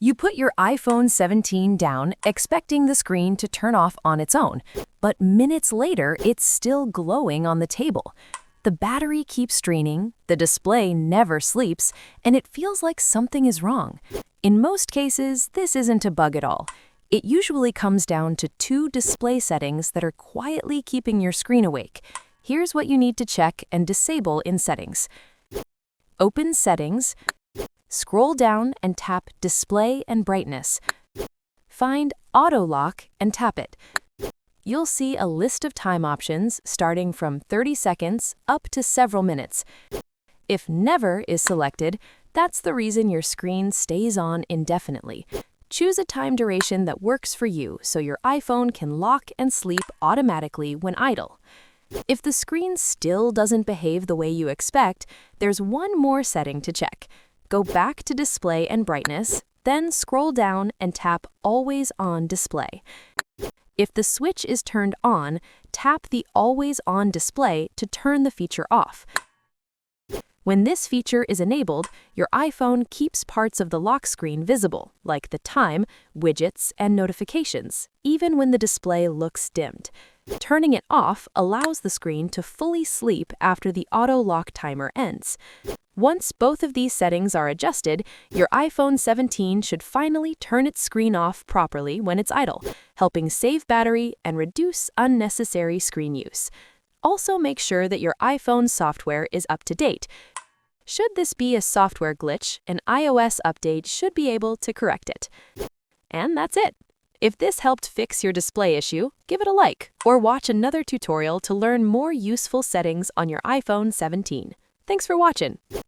You put your iPhone 17 down, expecting the screen to turn off on its own, but minutes later, it's still glowing on the table. The battery keeps draining, the display never sleeps, and it feels like something is wrong. In most cases, this isn't a bug at all. It usually comes down to two display settings that are quietly keeping your screen awake. Here's what you need to check and disable in Settings. Open Settings. Scroll down and tap Display and Brightness. Find Auto Lock and tap it. You'll see a list of time options starting from 30 seconds up to several minutes. If Never is selected, that's the reason your screen stays on indefinitely. Choose a time duration that works for you so your iPhone can lock and sleep automatically when idle. If the screen still doesn't behave the way you expect, there's one more setting to check. Go back to Display and Brightness, then scroll down and tap Always On Display. If the switch is turned on, tap the Always On display to turn the feature off. When this feature is enabled, your iPhone keeps parts of the lock screen visible, like the time, widgets, and notifications, even when the display looks dimmed. Turning it off allows the screen to fully sleep after the auto lock timer ends. Once both of these settings are adjusted, your iPhone 17 should finally turn its screen off properly when it's idle, helping save battery and reduce unnecessary screen use. Also, make sure that your iPhone software is up to date. Should this be a software glitch, an iOS update should be able to correct it. And that's it. If this helped fix your display issue, give it a like or watch another tutorial to learn more useful settings on your iPhone 17. Thanks for watching.